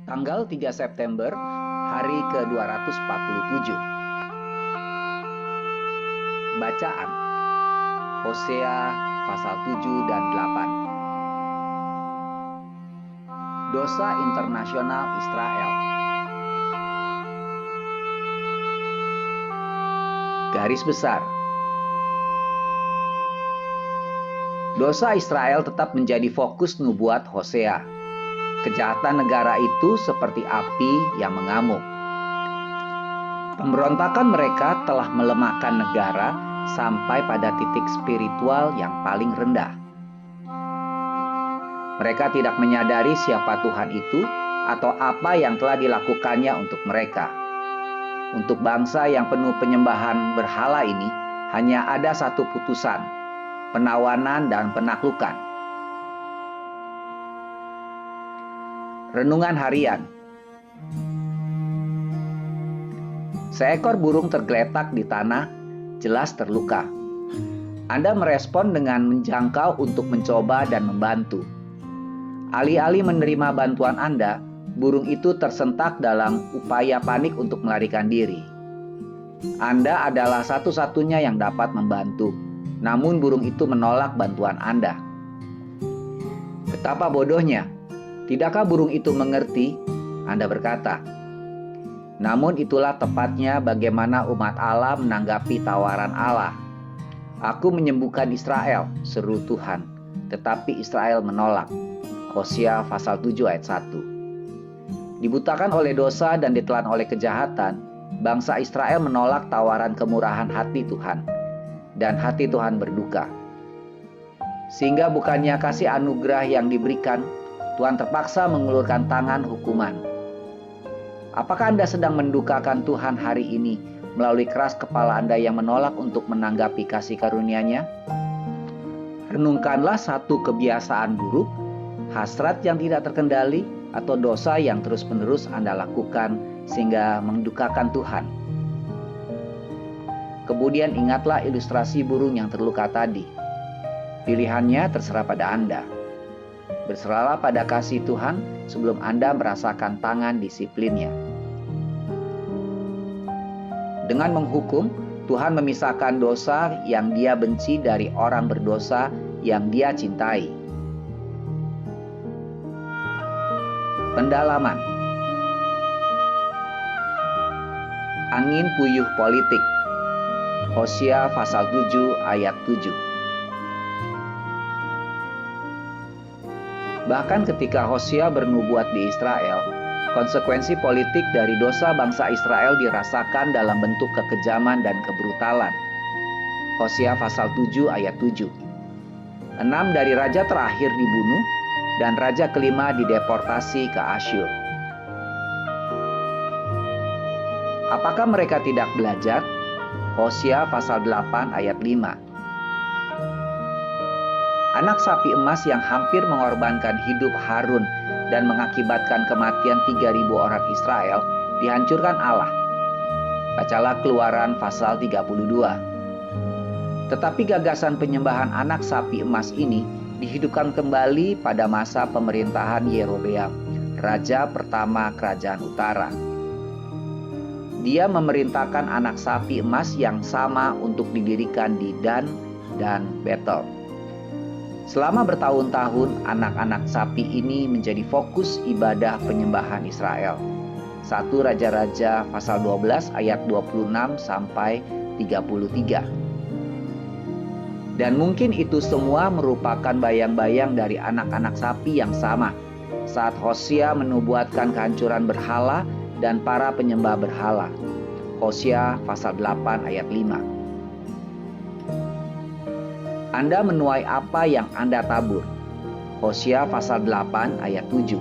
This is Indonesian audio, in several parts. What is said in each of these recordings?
Tanggal 3 September, hari ke-247. Bacaan Hosea pasal 7 dan 8. Dosa internasional Israel. Garis besar. Dosa Israel tetap menjadi fokus nubuat Hosea. Kejahatan negara itu seperti api yang mengamuk. Pemberontakan mereka telah melemahkan negara sampai pada titik spiritual yang paling rendah. Mereka tidak menyadari siapa Tuhan itu atau apa yang telah dilakukannya untuk mereka. Untuk bangsa yang penuh penyembahan berhala ini, hanya ada satu putusan, penawanan dan penaklukan. Renungan harian. Seekor burung tergeletak di tanah, jelas terluka. Anda merespon dengan menjangkau untuk mencoba dan membantu. Alih-alih menerima bantuan Anda, burung itu tersentak dalam upaya panik untuk melarikan diri. Anda adalah satu-satunya yang dapat membantu, namun burung itu menolak bantuan Anda. Betapa bodohnya! Tidakkah burung itu mengerti? Anda berkata. Namun itulah tepatnya bagaimana umat Allah menanggapi tawaran Allah. Aku menyembuhkan Israel, seru Tuhan, tetapi Israel menolak. Hosea pasal 7 ayat 1. Dibutakan oleh dosa dan ditelan oleh kejahatan, bangsa Israel menolak tawaran kemurahan hati Tuhan, dan hati Tuhan berduka. Sehingga bukannya kasih anugerah yang diberikan, Tuhan terpaksa mengulurkan tangan hukuman. Apakah Anda sedang mendukakan Tuhan hari ini melalui keras kepala Anda yang menolak untuk menanggapi kasih karunia-Nya? Renungkanlah satu kebiasaan buruk, hasrat yang tidak terkendali, atau dosa yang terus-menerus Anda lakukan sehingga mendukakan Tuhan. Kemudian ingatlah ilustrasi burung yang terluka tadi. Pilihannya terserah pada Anda. Berserahlah pada kasih Tuhan sebelum Anda merasakan tangan disiplinnya. Dengan menghukum, Tuhan memisahkan dosa yang Dia benci dari orang berdosa yang Dia cintai. Pendalaman. Angin puyuh politik. Hosea pasal 7 ayat 7. Bahkan ketika Hosea bernubuat di Israel, konsekuensi politik dari dosa bangsa Israel dirasakan dalam bentuk kekejaman dan kebrutalan. Hosea pasal 7 ayat 7. 6 dari raja terakhir dibunuh dan raja kelima dideportasi ke Asyur. Apakah mereka tidak belajar? Hosea pasal 8 ayat 5. Anak sapi emas yang hampir mengorbankan hidup Harun dan mengakibatkan kematian 3.000 orang Israel dihancurkan Allah. Bacalah Keluaran pasal 32. Tetapi gagasan penyembahan anak sapi emas ini dihidupkan kembali pada masa pemerintahan Yerobeam, raja pertama kerajaan utara. Dia memerintahkan anak sapi emas yang sama untuk didirikan di Dan dan Betel. Selama bertahun-tahun, anak-anak sapi ini menjadi fokus ibadah penyembahan Israel. 1 Raja-Raja pasal 12 ayat 26 sampai 33. Dan mungkin itu semua merupakan bayang-bayang dari anak-anak sapi yang sama saat Hosea menubuatkan kehancuran berhala dan para penyembah berhala. Hosea pasal 8 ayat 5. Anda menuai apa yang Anda tabur. Hosea pasal 8 ayat 7.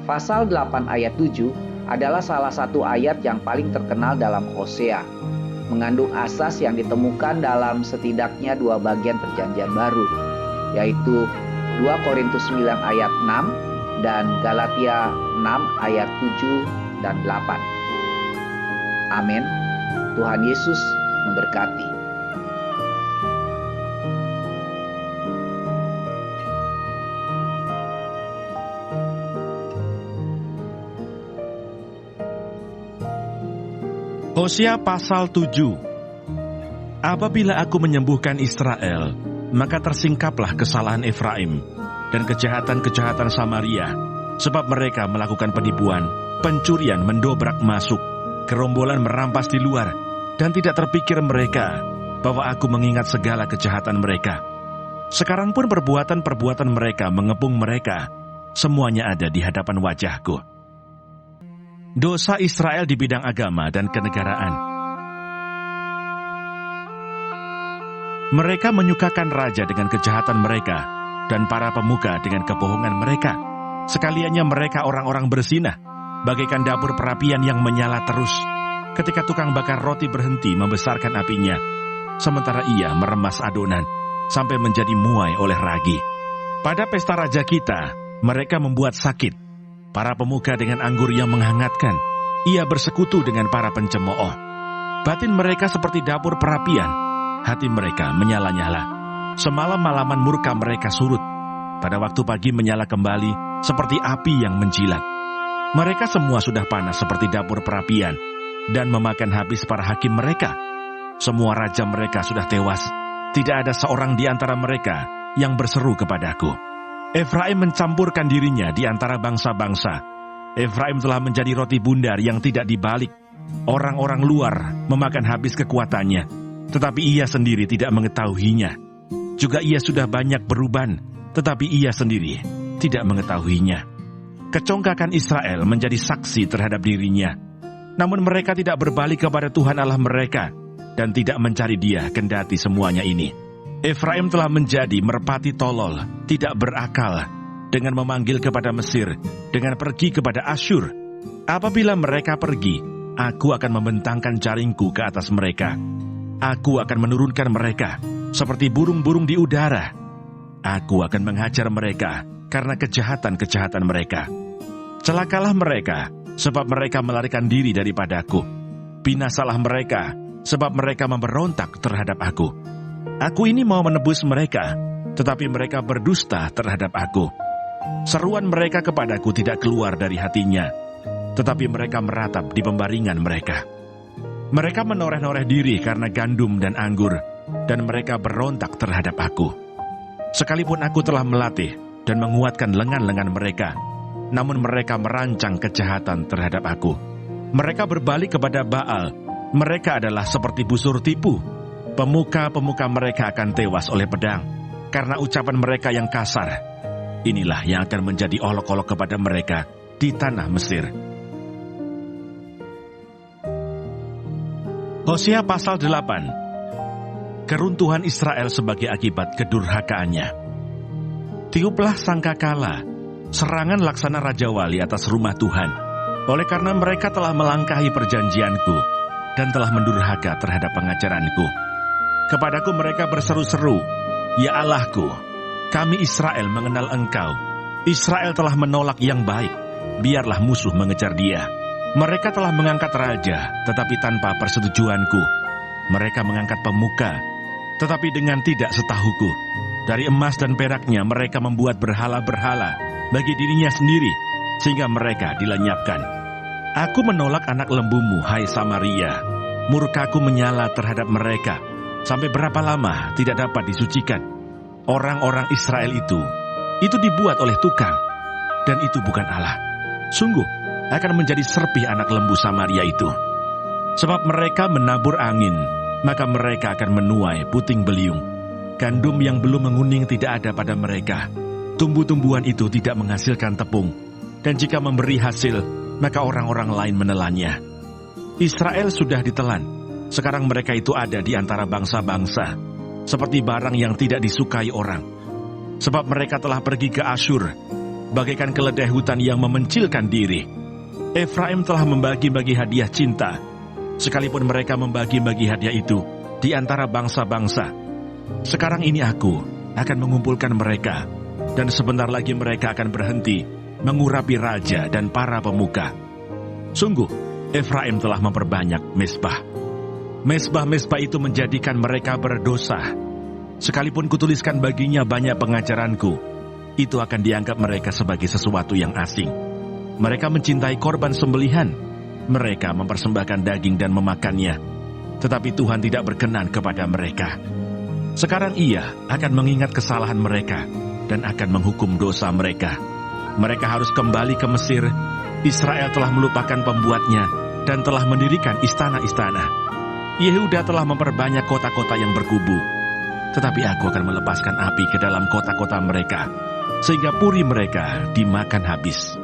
Pasal 8 ayat 7 adalah salah satu ayat yang paling terkenal dalam Hosea. Mengandung asas yang ditemukan dalam setidaknya 2 bagian perjanjian baru, yaitu 2 Korintus 9 ayat 6 dan Galatia 6 ayat 7 dan 8. Amin. Tuhan Yesus memberkati. Hosea pasal 7. Apabila aku menyembuhkan Israel, maka tersingkaplah kesalahan Efraim dan kejahatan-kejahatan Samaria, sebab mereka melakukan penipuan, pencurian mendobrak masuk, gerombolan merampas di luar, dan tidak terpikir mereka bahwa aku mengingat segala kejahatan mereka. Sekarang pun perbuatan-perbuatan mereka mengepung mereka, semuanya ada di hadapan wajahku. Dosa Israel di bidang agama dan kenegaraan. Mereka menyukakan raja dengan kejahatan mereka, dan para pemuka dengan kebohongan mereka. Sekaliannya mereka orang-orang berzinah, bagaikan dapur perapian yang menyala terus. Ketika tukang bakar roti berhenti membesarkan apinya, sementara ia meremas adonan, sampai menjadi muai oleh ragi. Pada pesta raja kita, mereka membuat sakit para pemuka dengan anggur yang menghangatkan. Ia bersekutu dengan para pencemooh. Batin mereka seperti dapur perapian, hati mereka menyala-nyala. Semalam-malaman murka mereka surut, pada waktu pagi menyala kembali seperti api yang menjilat. Mereka semua sudah panas seperti dapur perapian, dan memakan habis para hakim mereka. Semua raja mereka sudah tewas, tidak ada seorang di antara mereka yang berseru kepadaku. Efraim mencampurkan dirinya di antara bangsa-bangsa. Efraim telah menjadi roti bundar yang tidak dibalik. Orang-orang luar memakan habis kekuatannya, tetapi ia sendiri tidak mengetahuinya. Juga ia sudah banyak beruban, tetapi ia sendiri tidak mengetahuinya. Kecongkakan Israel menjadi saksi terhadap dirinya. Namun mereka tidak berbalik kepada Tuhan Allah mereka, dan tidak mencari Dia kendati semuanya ini. Efraim telah menjadi merpati tolol, tidak berakal, dengan memanggil kepada Mesir, dengan pergi kepada Asyur. Apabila mereka pergi, aku akan membentangkan jaringku ke atas mereka. Aku akan menurunkan mereka, seperti burung-burung di udara. Aku akan menghajar mereka, karena kejahatan-kejahatan mereka. Celakalah mereka, sebab mereka melarikan diri daripadaku. Binasalah mereka, sebab mereka memberontak terhadap aku. Aku ini mau menebus mereka, tetapi mereka berdusta terhadap aku. Seruan mereka kepadaku tidak keluar dari hatinya, tetapi mereka meratap di pembaringan mereka. Mereka menoreh-noreh diri karena gandum dan anggur, dan mereka berontak terhadap aku. Sekalipun aku telah melatih dan menguatkan lengan-lengan mereka, namun mereka merancang kejahatan terhadap aku. Mereka berbalik kepada Baal. Mereka adalah seperti busur tipu. Pemuka-pemuka mereka akan tewas oleh pedang, karena ucapan mereka yang kasar. Inilah yang akan menjadi olok-olok kepada mereka di tanah Mesir. Hosea pasal 8. Keruntuhan Israel sebagai akibat kedurhakaannya. Tiuplah sangkakala, serangan laksana Raja Wali atas rumah Tuhan, oleh karena mereka telah melangkahi perjanjianku, dan telah mendurhaka terhadap pengajaranku. Kepadaku mereka berseru-seru, "Ya Allahku, kami Israel mengenal Engkau." Israel telah menolak yang baik, biarlah musuh mengejar dia. Mereka telah mengangkat raja, tetapi tanpa persetujuanku. Mereka mengangkat pemuka, tetapi dengan tidak setahuku. Dari emas dan peraknya mereka membuat berhala-berhala bagi dirinya sendiri, sehingga mereka dilenyapkan. Aku menolak anak lembumu, hai Samaria. Murkaku menyala terhadap mereka. Sampai berapa lama tidak dapat disucikan? Orang-orang Israel itu dibuat oleh tukang, dan itu bukan Allah. Sungguh akan menjadi serpih anak lembu Samaria itu. Sebab mereka menabur angin, maka mereka akan menuai puting beliung. Gandum yang belum menguning tidak ada pada mereka. Tumbuh-tumbuhan itu tidak menghasilkan tepung, dan jika memberi hasil, maka orang-orang lain menelannya. Israel sudah ditelan. Sekarang mereka itu ada di antara bangsa-bangsa, seperti barang yang tidak disukai orang. Sebab mereka telah pergi ke Asyur, bagaikan keledai hutan yang memencilkan diri. Efraim telah membagi-bagi hadiah cinta, sekalipun mereka membagi-bagi hadiah itu di antara bangsa-bangsa. Sekarang ini aku akan mengumpulkan mereka, dan sebentar lagi mereka akan berhenti mengurapi raja dan para pemuka. Sungguh, Efraim telah memperbanyak mezbah. Mezbah-mezbah itu menjadikan mereka berdosa. Sekalipun kutuliskan baginya banyak pengajaranku, itu akan dianggap mereka sebagai sesuatu yang asing. Mereka mencintai korban sembelihan, Mereka mempersembahkan daging dan memakannya, tetapi Tuhan tidak berkenan kepada mereka. Sekarang Ia akan mengingat kesalahan mereka dan akan menghukum dosa mereka. Mereka harus kembali ke Mesir. Israel telah melupakan pembuatnya dan telah mendirikan istana-istana. Yehuda telah memperbanyak kota-kota yang berkubu. Tetapi aku akan melepaskan api ke dalam kota-kota mereka, sehingga puri mereka dimakan habis.